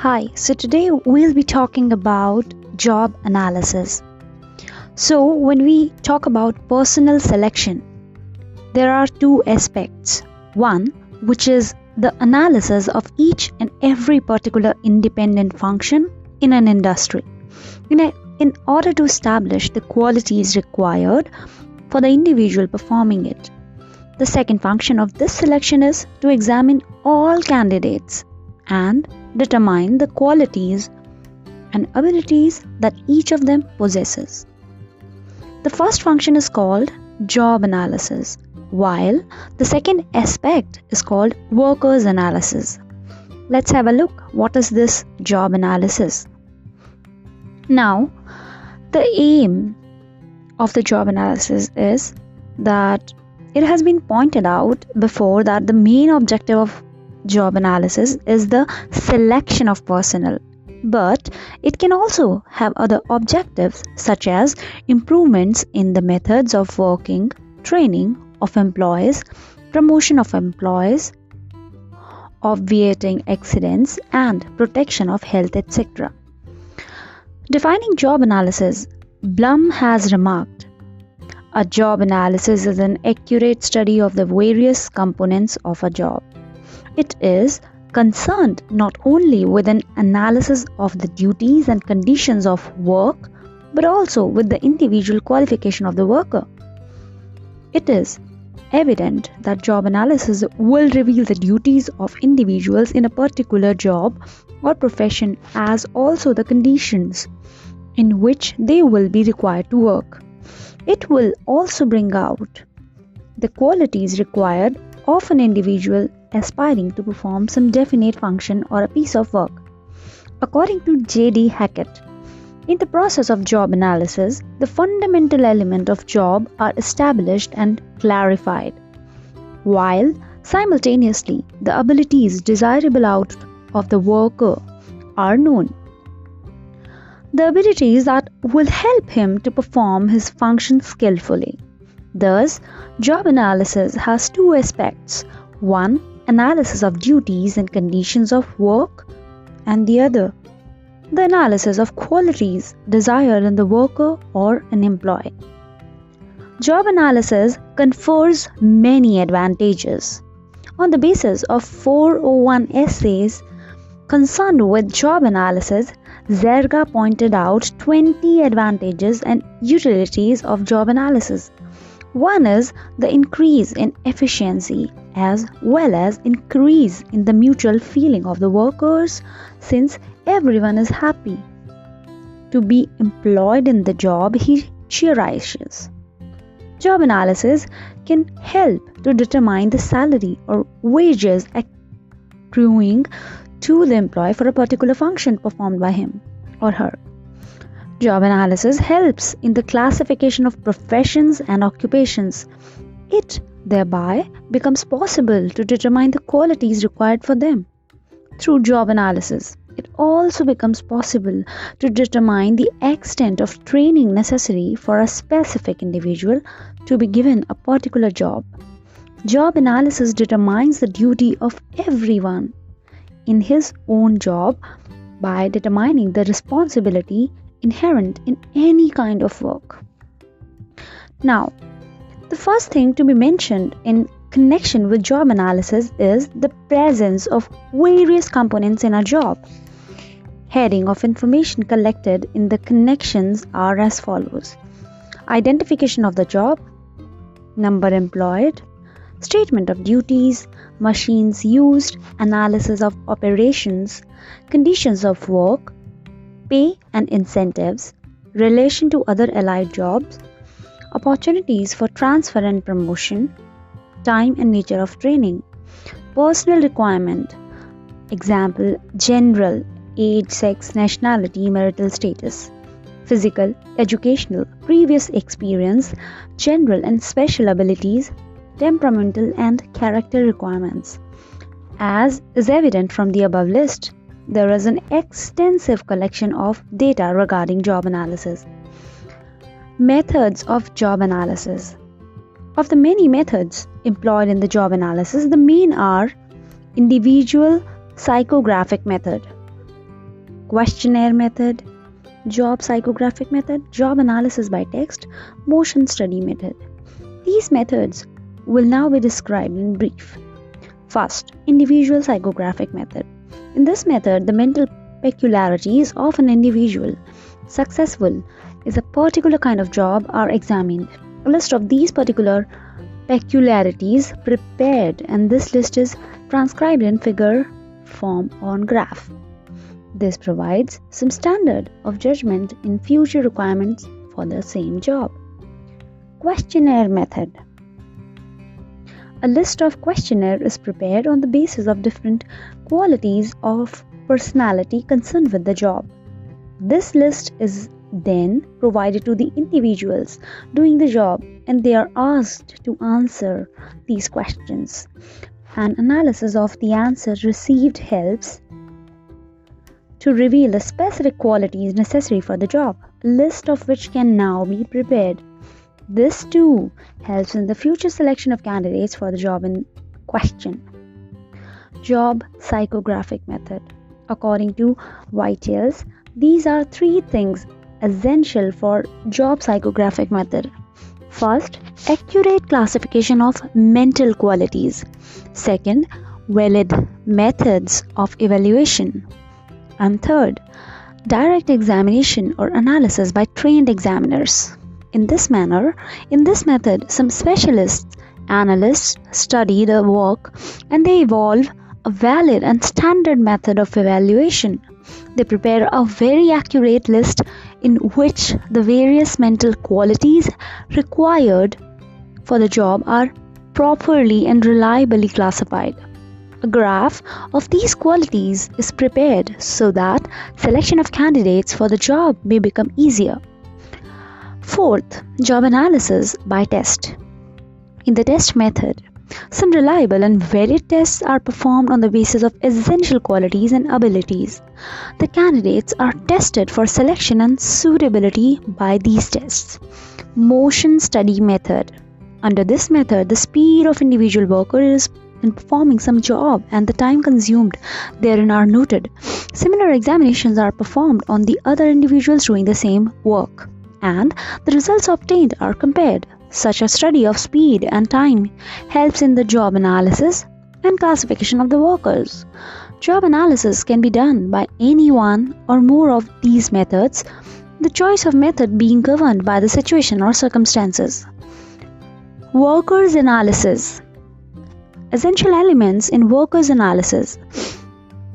Hi, so today we'll be talking about job analysis. So, when we talk about personal selection, there are two aspects. One, which is the analysis of each and every particular independent function in an industry in order to establish the qualities required for the individual performing it. The second function of this selection is to examine all candidates and determine the qualities and abilities that each of them possesses. The first function is called job analysis, while the second aspect is called workers analysis. Let's have a look. What is this job analysis? Now, the aim of the job analysis is that it has been pointed out before that the main objective of job analysis is the selection of personnel, but it can also have other objectives such as improvements in the methods of working, training of employees, promotion of employees, obviating accidents, and protection of health, etc. Defining job analysis, Blum has remarked, a job analysis is an accurate study of the various components of a job. It is concerned not only with an analysis of the duties and conditions of work, but also with the individual qualification of the worker. It is evident that job analysis will reveal the duties of individuals in a particular job or profession as also the conditions in which they will be required to work. It will also bring out the qualities required of an individual aspiring to perform some definite function or a piece of work. According to J.D. Hackett, in the process of job analysis, the fundamental elements of job are established and clarified, while simultaneously the abilities desirable out of the worker are known. The abilities that will help him to perform his function skillfully. Thus, job analysis has two aspects. One, analysis of duties and conditions of work, and the other, the analysis of qualities desired in the worker or an employee. Job analysis confers many advantages. On the basis of 401 essays concerned with job analysis, Zerga pointed out 20 advantages and utilities of job analysis. One is the increase in efficiency as well as increase in the mutual feeling of the workers, since everyone is happy to be employed in the job he cherishes. Job analysis can help to determine the salary or wages accruing to the employee for a particular function performed by him or her. Job analysis helps in the classification of professions and occupations. It thereby becomes possible to determine the qualities required for them. Through job analysis, it also becomes possible to determine the extent of training necessary for a specific individual to be given a particular job. Job analysis determines the duty of everyone in his own job by determining the responsibility inherent in any kind of work. Now, the first thing to be mentioned in connection with job analysis is the presence of various components in a job. Heading of information collected in the connections are as follows: identification of the job, number employed, statement of duties, machines used, analysis of operations, conditions of work, pay and incentives, relation to other allied jobs, opportunities for transfer and promotion, time and nature of training, personal requirement, example, general, age, sex, nationality, marital status, physical, educational, previous experience, general and special abilities, temperamental and character requirements. As is evident from the above list, there is an extensive collection of data regarding job analysis. Methods of job analysis. Of the many methods employed in the job analysis, the main are individual psychographic method, questionnaire method, job psychographic method, job analysis by text, motion study method. These methods will now be described in brief. First, individual psychographic method. In this method, the mental peculiarities of an individual successful is a particular kind of job are examined. A list of these particular peculiarities prepared, and this list is transcribed in figure form on graph. This provides some standard of judgment in future requirements for the same job. Questionnaire method. A list of questionnaire is prepared on the basis of different qualities of personality concerned with the job. This list is then provided to the individuals doing the job, and they are asked to answer these questions. An analysis of the answers received helps to reveal the specific qualities necessary for the job, a list of which can now be prepared. This too helps in the future selection of candidates for the job in question. Job psychographic method. According to Whitels, these are three things essential for job psychographic method. First, accurate classification of mental qualities. Second, valid methods of evaluation. And third, direct examination or analysis by trained examiners. In this method, some specialists, analysts study the work and they evolve a valid and standard method of evaluation. They prepare a very accurate list in which the various mental qualities required for the job are properly and reliably classified. A graph of these qualities is prepared so that selection of candidates for the job may become easier. Fourth, job analysis by test. In the test method, some reliable and varied tests are performed on the basis of essential qualities and abilities. The candidates are tested for selection and suitability by these tests. Motion study method. Under this method, the speed of individual worker is in performing some job and the time consumed therein are noted. Similar examinations are performed on the other individuals doing the same work, and the results obtained are compared. Such a study of speed and time helps in the job analysis and classification of the workers. Job analysis can be done by any one or more of these methods, the choice of method being governed by the situation or circumstances. Workers analysis. Essential elements in workers analysis,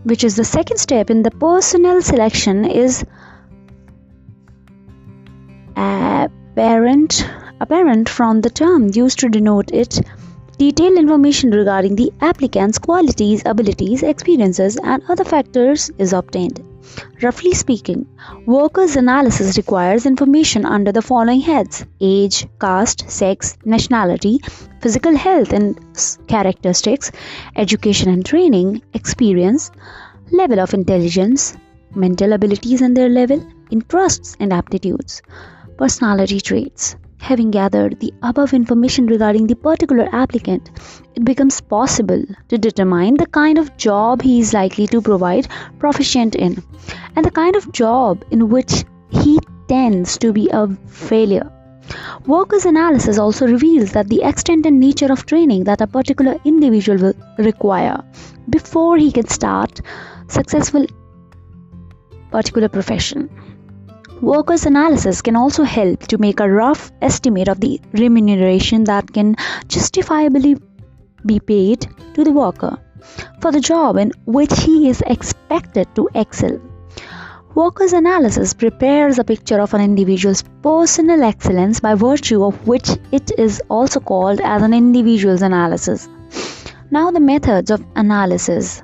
which is the second step in the personnel selection, is apparent from the term used to denote it. Detailed information regarding the applicant's qualities, abilities, experiences, and other factors is obtained. Roughly speaking, workers analysis requires information under the following heads: age, caste, sex, nationality, physical health and characteristics, education and training, experience, level of intelligence, mental abilities and their level, interests and aptitudes, personality traits. Having gathered the above information regarding the particular applicant, it becomes possible to determine the kind of job he is likely to provide proficient in, and the kind of job in which he tends to be a failure. Workers analysis also reveals that the extent and nature of training that a particular individual will require before he can start successful particular profession. Workers analysis can also help to make a rough estimate of the remuneration that can justifiably be paid to the worker for the job in which he is expected to excel. Workers analysis prepares a picture of an individual's personal excellence, by virtue of which it is also called as an individual's analysis. Now, the methods of analysis.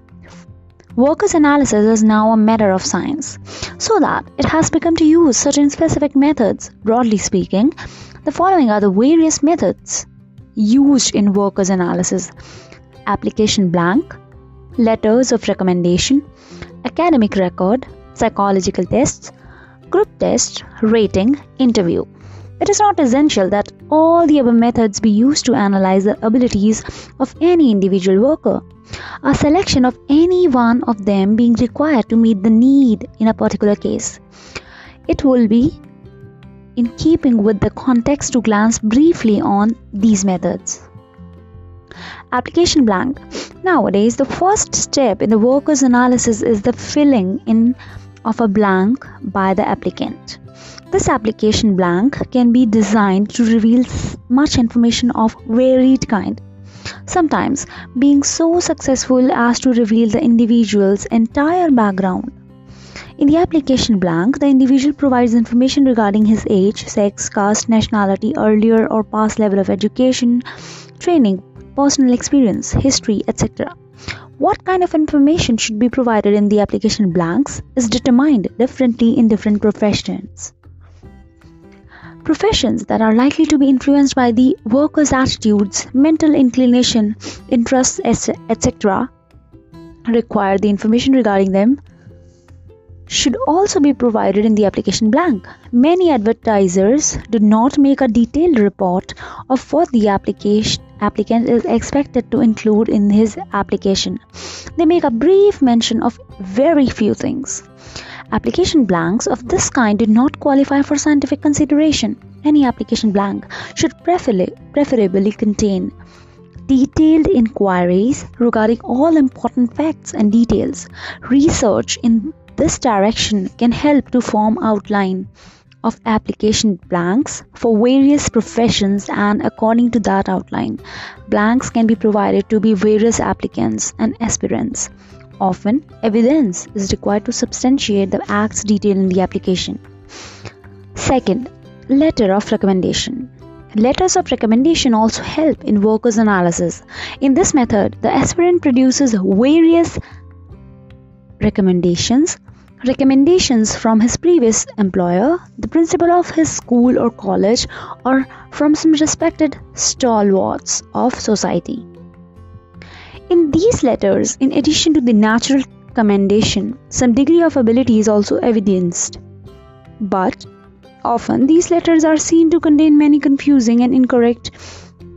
Workers analysis is now a matter of science, so that it has become to use certain specific methods. Broadly speaking, the following are the various methods used in workers analysis: application blank, letters of recommendation, academic record, psychological tests, group test, rating, interview. It is not essential that all the above methods be used to analyze the abilities of any individual worker. A selection of any one of them being required to meet the need in a particular case. It will be in keeping with the context to glance briefly on these methods. Application blank. Nowadays, the first step in the worker's analysis is the filling in of a blank by the applicant. This application blank can be designed to reveal much information of varied kind, sometimes being so successful as to reveal the individual's entire background. In the application blank, the individual provides information regarding his age, sex, caste, nationality, earlier or past level of education, training, personal experience, history, etc. What kind of information should be provided in the application blanks is determined differently in different professions. Professions that are likely to be influenced by the worker's attitudes, mental inclination, interests, etc. require the information regarding them should also be provided in the application blank. Many advertisers do not make a detailed report of what the applicant is expected to include in his application. They make a brief mention of very few things. Application blanks of this kind do not qualify for scientific consideration. Any application blank should preferably contain detailed inquiries regarding all important facts and details. Research in this direction can help to form outline of application blanks for various professions, and according to that outline, blanks can be provided to be various applicants and aspirants. Often, evidence is required to substantiate the acts detailed in the application. Second, letter of recommendation. Letters of recommendation also help in workers' analysis. In this method, the aspirant produces various recommendations from his previous employer, the principal of his school or college, or from some respected stalwarts of society. In these letters, in addition to the natural commendation, some degree of ability is also evidenced. But often these letters are seen to contain many confusing and incorrect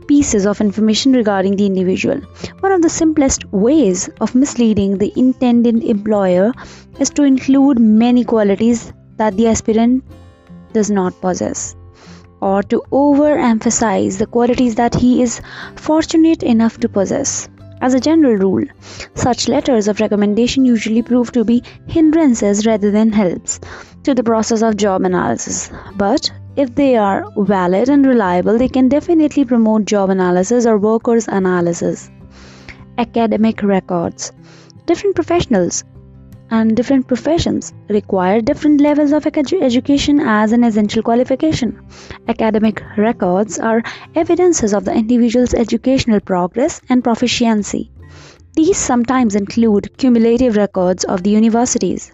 pieces of information regarding the individual. One of the simplest ways of misleading the intended employer is to include many qualities that the aspirant does not possess, or to overemphasize the qualities that he is fortunate enough to possess. As a general rule, such letters of recommendation usually prove to be hindrances rather than helps to the process of job analysis. But if they are valid and reliable, they can definitely promote job analysis or workers' analysis. Academic records. Different professionals and different professions require different levels of education as an essential qualification. Academic records are evidences of the individual's educational progress and proficiency. These sometimes include cumulative records of the universities,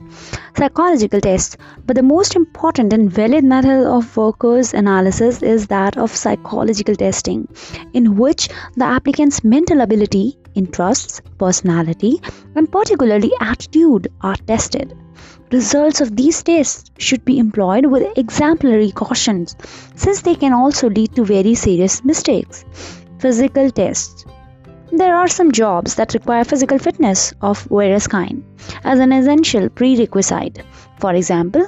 psychological tests, but the most important and valid method of workers' analysis is that of psychological testing, in which the applicant's mental ability, interests, personality, and particularly attitude are tested. Results of these tests should be employed with exemplary cautions, since they can also lead to very serious mistakes. Physical tests. There are some jobs that require physical fitness of various kind as an essential prerequisite. For example,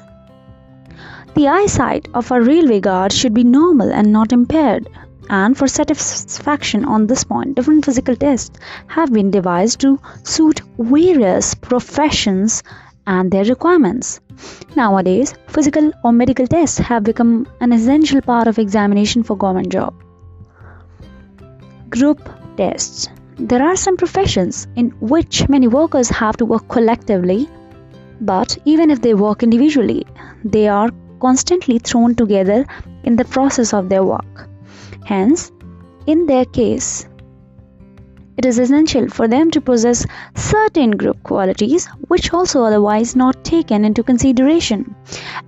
the eyesight of a railway guard should be normal and not impaired. And for satisfaction on this point, different physical tests have been devised to suit various professions and their requirements. Nowadays, physical or medical tests have become an essential part of examination for government job. Group tests. There are some professions in which many workers have to work collectively, but even if they work individually, they are constantly thrown together in the process of their work. Hence, in their case, it is essential for them to possess certain group qualities which also otherwise not taken into consideration,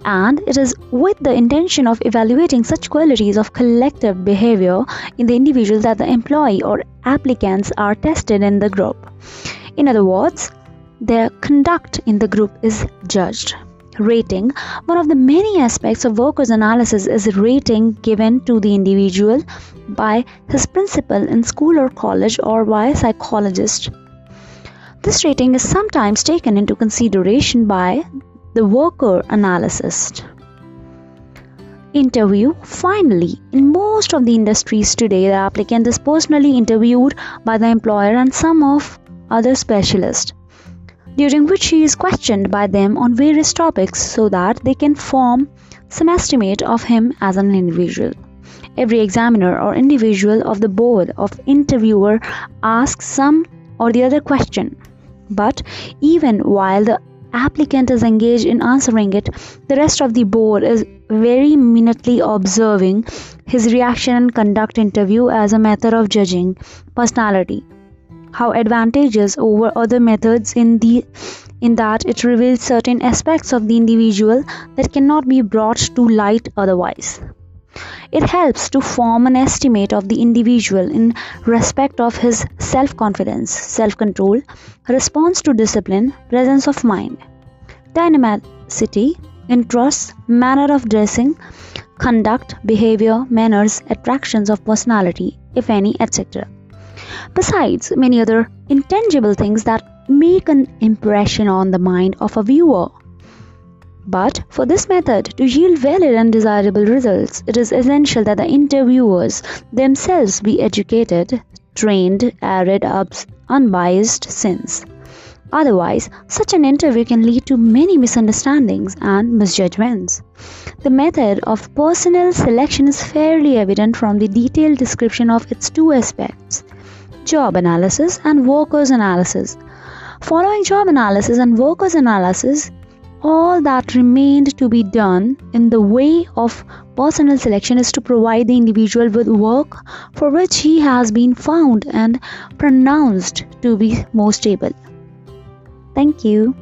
and it is with the intention of evaluating such qualities of collective behavior in the individual that the employee or applicants are tested in the group. In other words, their conduct in the group is judged. Rating. One of the many aspects of workers' analysis is rating given to the individual by his principal in school or college or by a psychologist. This rating is sometimes taken into consideration by the worker analyst. Interview. Finally, in most of the industries today, the applicant is personally interviewed by the employer and some of other specialists, during which he is questioned by them on various topics so that they can form some estimate of him as an individual. Every examiner or individual of the board of interviewer asks some or the other question, but even while the applicant is engaged in answering it, the rest of the board is very minutely observing his reaction and conduct interview as a method of judging personality. How advantageous over other methods in that it reveals certain aspects of the individual that cannot be brought to light otherwise. It helps to form an estimate of the individual in respect of his self-confidence, self-control, response to discipline, presence of mind, dynamicity, interests, manner of dressing, conduct, behavior, manners, attractions of personality, if any, etc. Besides many other intangible things that make an impression on the mind of a viewer. But for this method to yield valid and desirable results, it is essential that the interviewers themselves be educated, trained, read up, unbiased since. Otherwise, such an interview can lead to many misunderstandings and misjudgments. The method of personnel selection is fairly evident from the detailed description of its two aspects: job analysis and workers analysis. Following job analysis and workers analysis, all that remained to be done in the way of personnel selection is to provide the individual with work for which he has been found and pronounced to be most able. Thank you.